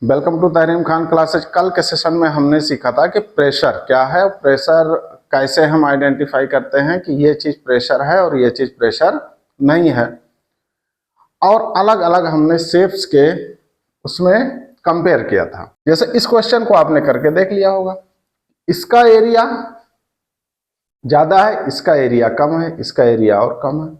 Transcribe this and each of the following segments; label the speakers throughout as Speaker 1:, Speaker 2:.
Speaker 1: Welcome to Tahreem Khan classes. कल के session में हमने सीखा था कि प्रेशर क्या है, प्रेशर कैसे हम आइडेंटिफाई करते हैं कि ये चीज प्रेशर है और ये चीज प्रेशर नहीं है, और अलग अलग हमने शेप्स के उसमें कंपेयर किया था। जैसे इस क्वेश्चन को आपने करके देख लिया होगा, इसका एरिया ज्यादा है, इसका एरिया कम है, इसका एरिया और कम है।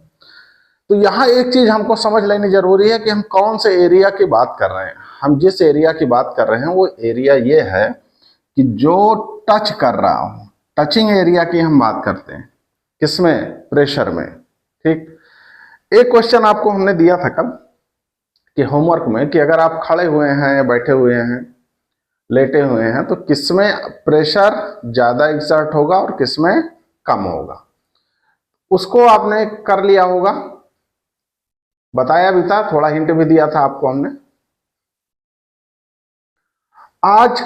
Speaker 1: तो यहाँ एक चीज हमको समझ लेनी जरूरी है कि हम कौन से एरिया की बात कर रहे हैं। हम जिस एरिया की बात कर रहे हैं वो एरिया ये है कि जो टच कर रहा हूं, टचिंग एरिया की हम बात करते हैं। किसमें? प्रेशर में। ठीक। एक क्वेश्चन आपको हमने दिया था कल कि होमवर्क में कि अगर आप खड़े हुए हैं, बैठे हुए हैं, लेटे हुए हैं, तो किसमें प्रेशर ज्यादा एक्सर्ट होगा और किसमें कम होगा। उसको आपने कर लिया होगा, बताया भी था, थोड़ा हिंट भी दिया था आपको हमने। आज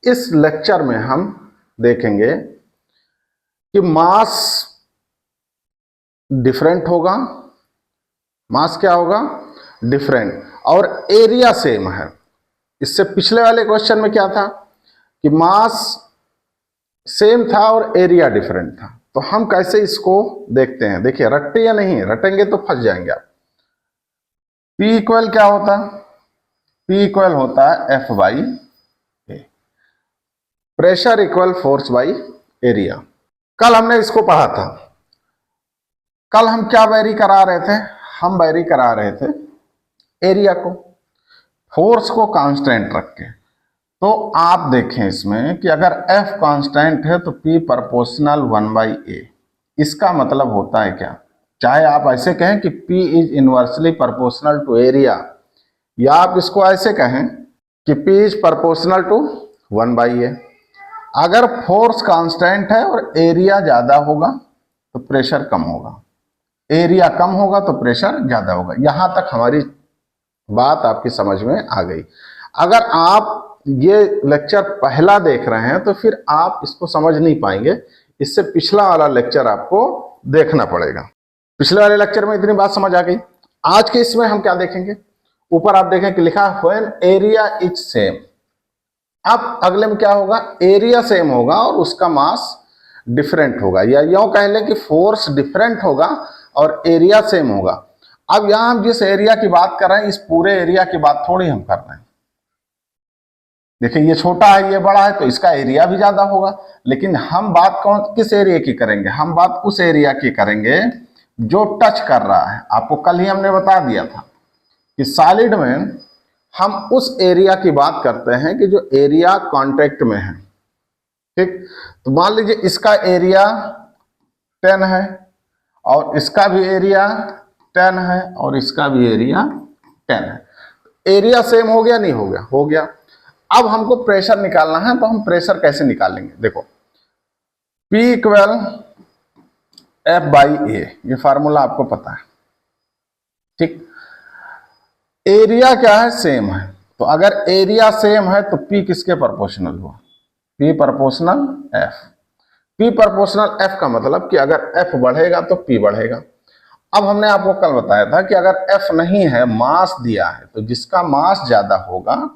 Speaker 1: इस लेक्चर में हम देखेंगे कि मास डिफरेंट होगा। मास क्या होगा? डिफरेंट। और एरिया सेम है। इससे पिछले वाले क्वेश्चन में क्या था कि मास सेम था और एरिया डिफरेंट था। तो हम कैसे इसको देखते हैं, देखिए रटते या नहीं, रटेंगे तो फंस जाएंगे आप। P इक्वल क्या होता है? P इक्वल होता है F by A. Pressure equal force by area. कल हमने इसको पढ़ा था। कल हम क्या वेरी करा रहे थे? हम वेरी करा रहे थे एरिया को, फोर्स को कांस्टेंट रख के। तो आप देखें इसमें कि अगर F कांस्टेंट है तो P प्रोपोर्शनल 1/A। इसका मतलब होता है क्या? चाहे आप ऐसे कहें कि P is inversely proportional to area, या आप इसको ऐसे कहें कि P is proportional to 1/A। अगर फोर्स कांस्टेंट है और एरिया ज्यादा होगा तो प्रेशर कम होगा, एरिया कम होगा तो प्रेशर ज्यादा होगा। यहां तक हमारी बात आपकी समझ में आ गई। अगर आप ये लेक्चर पहला देख रहे हैं तो फिर आप इसको समझ नहीं पाएंगे। इससे पिछला वाला लेक्चर आपको देखना पड़ेगा। पिछले वाले लेक्चर में इतनी बात समझ आ गई। आज के इसमें हम क्या देखेंगे? ऊपर आप देखें कि लिखा है व्हेन एरिया इज सेम। अब अगले में क्या होगा? एरिया सेम होगा और उसका मास डिफरेंट होगा, या यूं कह लें कि फोर्स डिफरेंट होगा और एरिया सेम होगा। अब यहां हम जिस एरिया की बात कर रहे हैं, इस पूरे एरिया की बात थोड़ी हम कर रहे हैं। देखिए ये छोटा है, ये बड़ा है, तो इसका एरिया भी ज्यादा होगा। लेकिन हम बात किस एरिया की करेंगे? हम बात उस एरिया की करेंगे जो टच कर रहा है। आपको कल ही हमने बता दिया था कि सॉलिड में हम उस एरिया की बात करते हैं कि जो एरिया कांटेक्ट में है। ठीक। तो मान लीजिए इसका एरिया 10 है और इसका भी एरिया 10 है और इसका भी एरिया 10 है। एरिया सेम हो गया? नहीं हो गया? हो गया। अब हमको प्रेशर निकालना है, तो हम प्रेशर कैसे निकालेंगे? देखो P इक्वल F बाई ए, ये फार्मूला आपको पता है। ठीक। एरिया क्या है? सेम है। तो अगर एरिया सेम है तो P किसके प्रोपोर्शनल हुआ? P proportional F। P proportional F का मतलब कि अगर F बढ़ेगा तो P बढ़ेगा। अब हमने आपको कल बताया था कि अगर F नहीं है, मास दिया है, तो जिसका मास ज्यादा होगा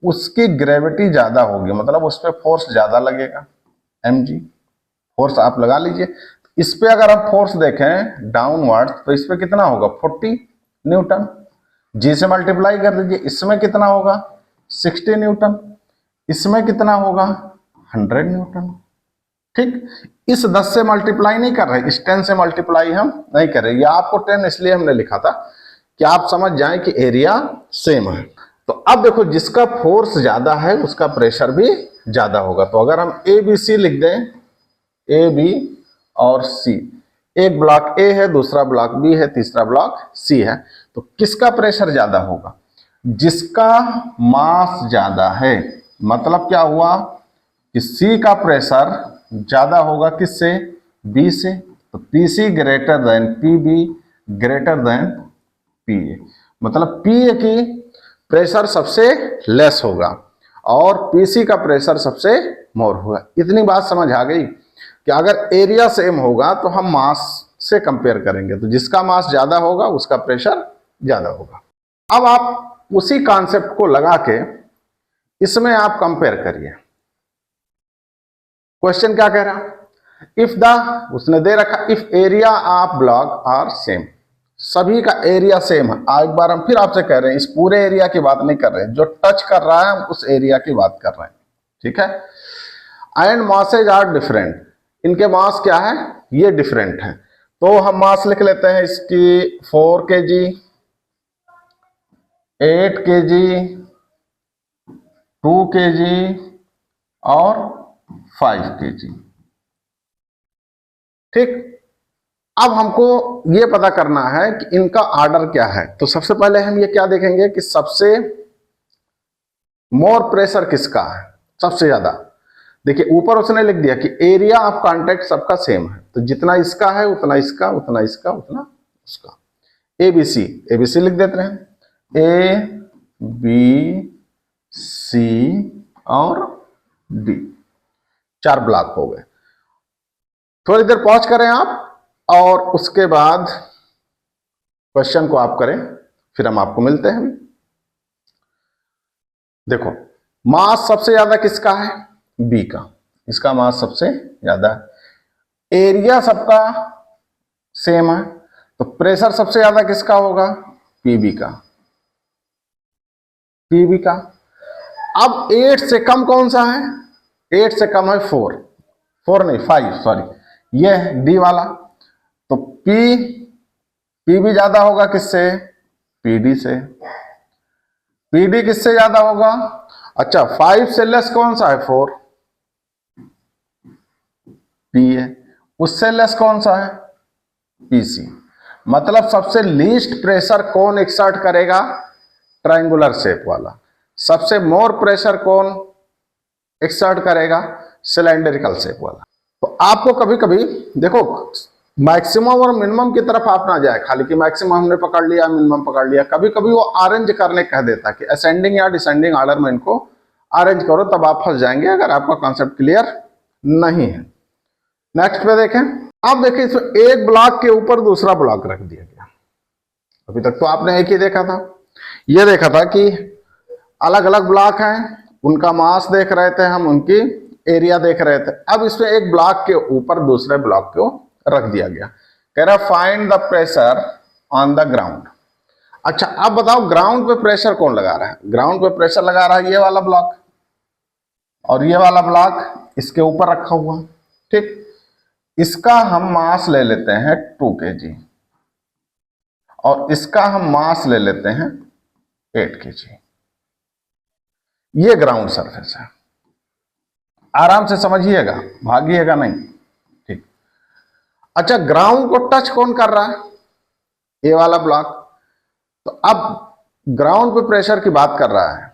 Speaker 1: उसकी ग्रेविटी ज्यादा होगी, मतलब उस पर फोर्स ज्यादा लगेगा, mg। फोर्स आप लगा लीजिए। इस पे अगर आप फोर्स देखें डाउनवर्ड, तो इस पे कितना होगा? 40 न्यूटन। जी से मल्टीप्लाई कर दीजिए, इसमें कितना होगा? 60 न्यूटन। इसमें कितना होगा? 100 न्यूटन। ठीक। इस 10 से मल्टीप्लाई नहीं कर रहे, इस 10 से मल्टीप्लाई हम नहीं कर रहे। या आपको 10 इसलिए हमने लिखा था कि आप समझ जाएं कि एरिया सेम है। तो अब देखो, जिसका फोर्स ज्यादा है उसका प्रेशर भी ज्यादा होगा। तो अगर हम ए बी सी लिख दें, ए बी और सी, एक ब्लॉक ए है, दूसरा ब्लॉक बी है, तीसरा ब्लॉक सी है, तो किसका प्रेशर ज्यादा होगा? जिसका मास ज्यादा है। मतलब क्या हुआ कि सी का प्रेशर ज्यादा होगा किससे? बी से। तो P C greater than P B greater than P A. मतलब पी ए की प्रेशर सबसे लेस होगा और पीसी का प्रेशर सबसे मोर होगा। इतनी बात समझ आ गई कि अगर एरिया सेम होगा तो हम मास से कंपेयर करेंगे, तो जिसका मास ज्यादा होगा उसका प्रेशर ज्यादा होगा। अब आप उसी कॉन्सेप्ट को लगा के इसमें आप कंपेयर करिए। क्वेश्चन क्या कह रहा, इफ द, उसने दे रखा if area of block are same, सभी का एरिया सेम है। एक बार हम फिर आपसे कह रहे हैं, इस पूरे एरिया की बात नहीं कर रहे हैं, जो टच कर रहा है हम उस एरिया की बात कर रहे हैं, ठीक है। एंड मासेज आर डिफरेंट, इनके मास क्या है, ये डिफरेंट है। तो हम मास लिख लेते हैं इसकी 4 kg, 8 kg, 2 kg और 5 kg, ठीक। अब हमको ये पता करना है कि इनका ऑर्डर क्या है। तो सबसे पहले हम ये क्या देखेंगे कि सबसे मोर प्रेशर किसका है, सबसे ज्यादा। देखिए ऊपर उसने लिख दिया कि एरिया ऑफ कांटेक्ट सबका सेम है, तो जितना इसका है उतना इसका, उतना इसका, उतना उसका। एबीसी, एबीसी लिख देते हैं, ए बी सी और डी, 4 ब्लॉक हो गए। थोड़ी देर पॉज करें आप और उसके बाद क्वेश्चन को आप करें, फिर हम आपको मिलते हैं। देखो मास सबसे ज्यादा किसका है, बी का, इसका मास सबसे ज्यादा है। एरिया सबका सेम है, तो प्रेशर सबसे ज्यादा किसका होगा, पीबी का, पीबी का। अब 8 से कम कौन सा है, 8 से कम है 4, 4 नहीं 5, सॉरी, ये है डी वाला। तो पी भी ज्यादा होगा किससे, पीडी से। पीडी किससे ज्यादा होगा, अच्छा 5 से लेस कौन सा है, 4, पी है। उससे लेस कौन सा है, पीसी। मतलब सबसे लीस्ट प्रेशर कौन एक्सर्ट करेगा, ट्रायंगुलर शेप वाला। सबसे मोर प्रेशर कौन एक्सर्ट करेगा, सिलेंड्रिकल शेप वाला। तो आपको कभी कभी देखो मैक्सिमम और मिनिमम की तरफ आप ना जाए खाली कि मैक्सिमम हमने पकड़ लिया मिनिमम पकड़ लिया, कभी कभी वो अरेंज करने कह देता कि असेंडिंग या डिसेंडिंग ऑर्डर में इनको अरेंज करो, तब आप फंस जाएंगे अगर आपका कॉन्सेप्ट क्लियर नहीं है। नेक्स्ट पे देखें, अब देखिए इसमें एक ब्लॉक के ऊपर दूसरा ब्लॉक रख दिया गया। अभी तक तो आपने एक ही देखा था, ये देखा था कि अलग अलग ब्लॉक हैं, उनका मास देख रहे थे हम, उनकी एरिया देख रहे थे। अब इसमें एक ब्लॉक के ऊपर दूसरे ब्लॉक को रख दिया गया, कह रहा find the pressure on the ground. अच्छा अब बताओ ग्राउंड पे प्रेशर कौन लगा रहा है, ग्राउंड पे प्रेशर लगा रहा है ये वाला ब्लॉक, और ये वाला ब्लॉक इसके ऊपर रखा हुआ, ठीक। इसका हम मास ले लेते हैं 2 kg और इसका हम मास ले लेते हैं 8 kg। ये ग्राउंड सरफेस है, आराम से समझिएगा, भागिएगा नहीं, ठीक। अच्छा ग्राउंड को टच कौन कर रहा है, ये वाला ब्लॉक। तो अब ग्राउंड पे प्रेशर की बात कर रहा है,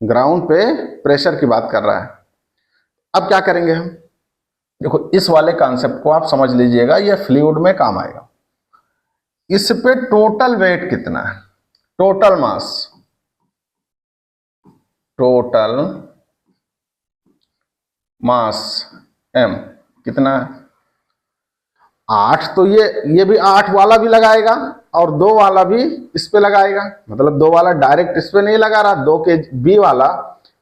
Speaker 1: ग्राउंड पे प्रेशर की बात कर रहा है। अब क्या करेंगे हम, देखो इस वाले कॉन्सेप्ट को आप समझ लीजिएगा, ये फ्लूइड में काम आएगा। इस पे टोटल वेट कितना है, total mass, total mass m कितना है, 8। तो ये भी 8 वाला भी लगाएगा और 2 वाला भी इस पे लगाएगा, मतलब 2 वाला डायरेक्ट इस पे नहीं लगा रहा, 2 के बी वाला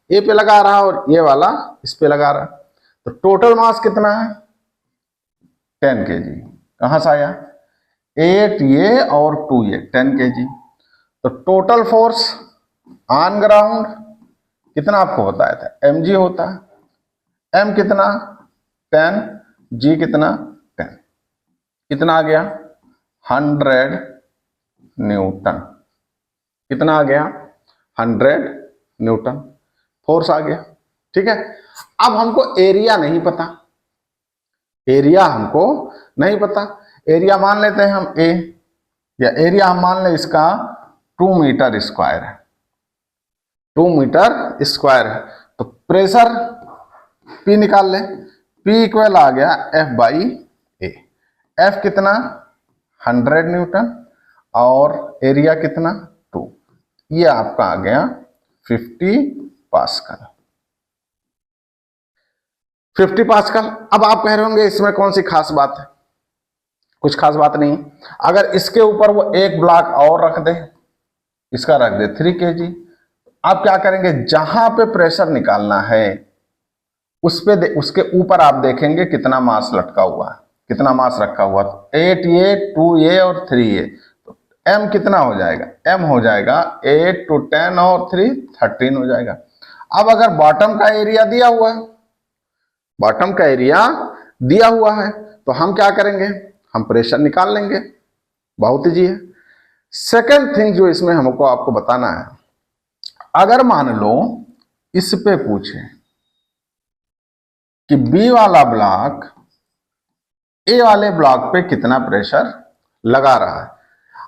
Speaker 1: ए पे लगा रहा और ये वाला इस पे लगा रहा। तो टोटल मास कितना है 10 kg। कहां से आया, 8 ये और 2 ये 10 kg। तो टोटल फोर्स ऑन ग्राउंड कितना आपको बताया था, mg होता है, m कितना 10, g कितना 10, कितना आ गया 100 न्यूटन, कितना आ गया 100 न्यूटन फोर्स आ गया, ठीक है। अब हमको एरिया नहीं पता, एरिया हमको नहीं पता, एरिया मान लेते हैं हम ए, या एरिया हम मान ले इसका 2 मीटर स्क्वायर है, 2 मीटर स्क्वायर है। तो प्रेशर P निकाल ले, P इक्वल आ गया F बाई ए। F कितना 100 न्यूटन और एरिया कितना 2, ये आपका आ गया 50 पास्कल, 50 पास्कल। अब आप कह रहे होंगे इसमें कौन सी खास बात है, कुछ खास बात नहीं। अगर इसके ऊपर वो एक ब्लॉक और रख दे, इसका रख दे 3 kg, आप क्या करेंगे, जहां पे प्रेशर निकालना है उस पे उसके ऊपर आप देखेंगे कितना मास लटका हुआ है, कितना मास रखा हुआ। 8 ये, 2 ये और 3 ये, तो m कितना हो जाएगा, m हो जाएगा 8 to 10 और 3 13 हो जाएगा। अब अगर बॉटम का एरिया दिया हुआ है, बॉटम का एरिया दिया हुआ है, तो हम क्या करेंगे, हम प्रेशर निकाल लेंगे, बहुत इजी है। सेकेंड थिंग जो इसमें हमको आपको बताना है, अगर मान लो इस पे पूछे कि बी वाला ब्लॉक ए वाले ब्लॉक पे कितना प्रेशर लगा रहा है,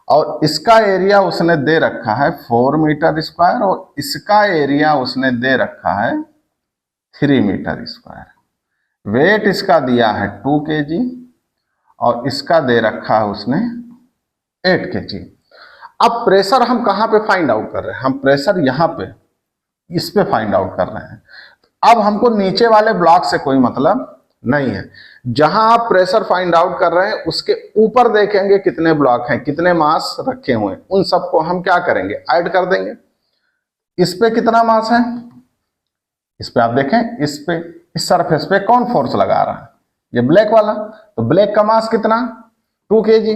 Speaker 1: और इसका एरिया उसने दे रखा है 4 मीटर स्क्वायर और इसका एरिया उसने दे रखा है 3 मीटर स्क्वायर, वेट इसका दिया है 2 kg और इसका दे रखा है उसने 8 kg। अब प्रेशर हम कहां पे फाइंड आउट कर रहे हैं, हम प्रेशर यहां पे इस पे फाइंड आउट कर रहे हैं। अब हमको नीचे वाले ब्लॉक से कोई मतलब नहीं है, जहां आप प्रेशर फाइंड आउट कर रहे हैं उसके ऊपर देखेंगे कितने ब्लॉक हैं, कितने मास रखे हुए हैं, उन सबको हम क्या करेंगे, ऐड कर देंगे। इस पे कितना मास है, इस पे आप देखें, इस पे इस सरफेस पे कौन फोर्स लगा रहा है, ये ब्लैक वाला, तो ब्लैक का मास कितना 2 kg,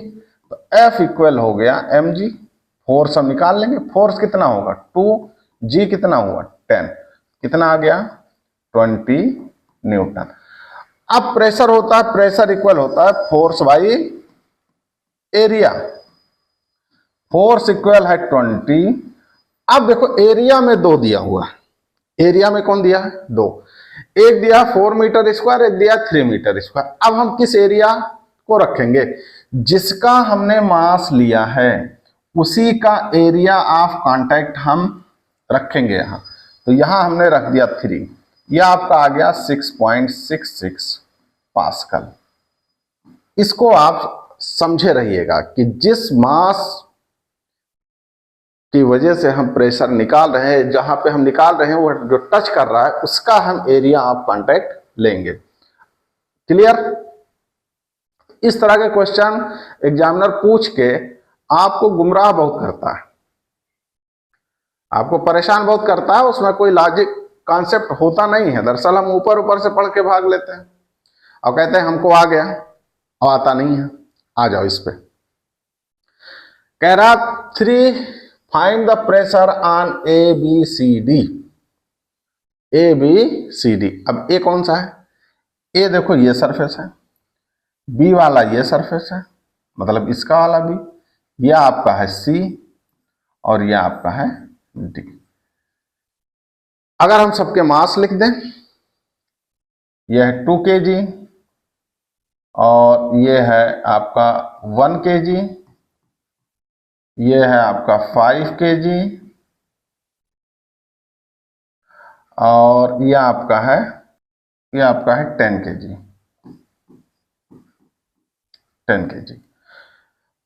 Speaker 1: तो F इक्वल हो गया mg, फोर्स हम निकाल लेंगे, फोर्स कितना होगा 2, g कितना हुआ 10, कितना आ गया 20 न्यूटन। अब प्रेशर होता है, प्रेशर इक्वल होता है force by area, force equal है 20। अब देखो एरिया में 2 दिया हुआ है, एरिया में कौन दिया है 2, एक दिया 4 मीटर स्क्वायर, एक दिया 3 मीटर स्क्वायर। अब हम किस एरिया को रखेंगे, जिसका हमने मास लिया है उसी का एरिया ऑफ कांटेक्ट हम रखेंगे यहां, तो यहां हमने रख दिया 3, यह आपका आ गया 6.66 पास्कल। इसको आप समझे रहिएगा कि जिस मास की वजह से हम प्रेशर निकाल रहे हैं, जहां पे हम निकाल रहे हैं वो जो टच कर रहा है उसका हम एरिया ऑफ कांटेक्ट लेंगे। क्लियर? इस तरह के क्वेश्चन एग्जामिनर पूछ के आपको गुमराह बहुत करता है, आपको परेशान बहुत करता है, उसमें कोई लॉजिक कॉन्सेप्ट होता नहीं है। दरअसल हम ऊपर ऊपर से पढ़ के भाग लेते हैं और कहते हैं हमको आ गया, और आता नहीं है। आ जाओ इस पे, कह रहा 3 find the pressure on A B C D, A B C D. अब ए कौन सा है, ए देखो ये सरफेस है, बी वाला ये सरफेस है, मतलब इसका वाला बी, यह आपका है सी और यह आपका है डी। अगर हम सबके मास लिख दें, यह है 2 kg और यह है आपका 1 kg, यह है आपका 5 kg और यह आपका है 10 kg, 10 kg।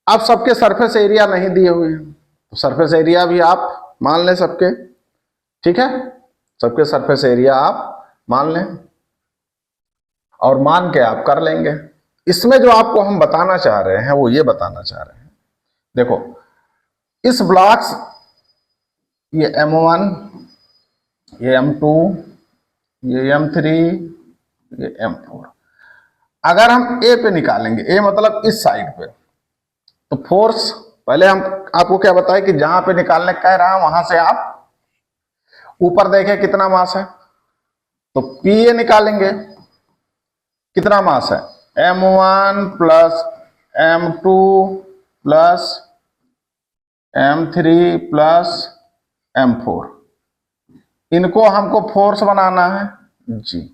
Speaker 1: अब सबके सरफेस एरिया नहीं दिए हुए हैं, तो सरफेस एरिया भी आप मान लें सबके, ठीक है, सबके सरफेस एरिया आप मान लें और मान के आप कर लेंगे। इसमें जो आपको हम बताना चाह रहे हैं वो ये बताना चाह रहे हैं, देखो इस ब्लॉक्स, ये M1, ये M2, ये M3, ये M4, अगर हम ए पे निकालेंगे, ए मतलब इस साइड पे, तो फोर्स पहले हम आपको क्या बताए कि जहां पे निकालने कह रहा है वहां से आप ऊपर देखें कितना मास है, तो पी ए निकालेंगे, कितना मास है M1 plus M2 plus M3 plus M4, इनको हमको फोर्स बनाना है जी।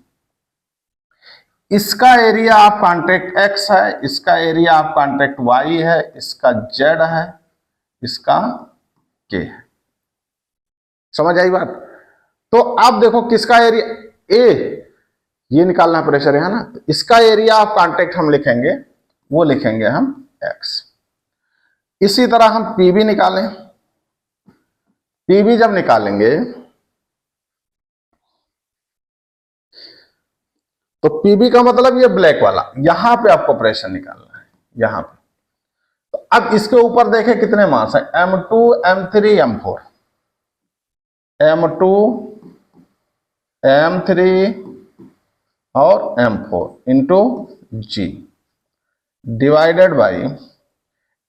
Speaker 1: इसका एरिया ऑफ कांटेक्ट x है, इसका एरिया ऑफ कांटेक्ट y है, इसका z है, इसका k है। समझ आई बात? तो अब देखो किसका एरिया, ए ये निकालना प्रेशर है ना, तो इसका एरिया ऑफ कांटेक्ट हम लिखेंगे, वो लिखेंगे हम x। इसी तरह हम पीबी निकालें, पीबी जब निकालेंगे तो पीबी का मतलब ये ब्लैक वाला, यहां पे आपको प्रेशर निकालना है, यहां पे। तो अब इसके ऊपर देखें कितने मास है M2, M3, M4, M2 M3 और M4 into g divided by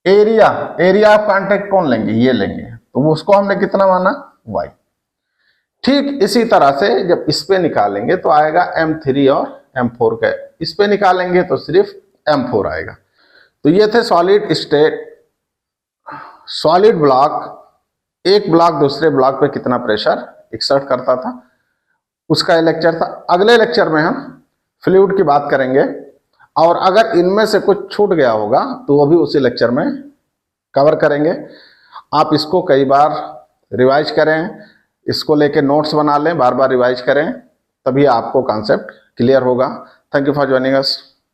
Speaker 1: area. Area of contact कौन लेंगे, ये लेंगे, तो वो उसको हमने कितना माना, y। ठीक इसी तरह से जब इस पे निकालेंगे तो आएगा M3 और M4 का, इस पे निकालेंगे तो सिर्फ M4 आएगा। तो ये थे सॉलिड स्टेट, सॉलिड ब्लॉक एक ब्लॉक दूसरे ब्लॉक पे कितना प्रेशर एक्सर्ट करता था, उसका ये लेक्चर था। अगले लेक्चर में हम फ्लूइड की बात करेंगे, और अगर इनमें से कुछ छूट गया होगा तो वो भी उसी लेक्चर में कवर करेंगे। आप इसको कई बार रिवाइज करें, इसको लेके नोट्स बना लें, बार बार रिवाइज करें, तभी आपको कॉन्सेप्ट क्लियर होगा। Thank you for joining us.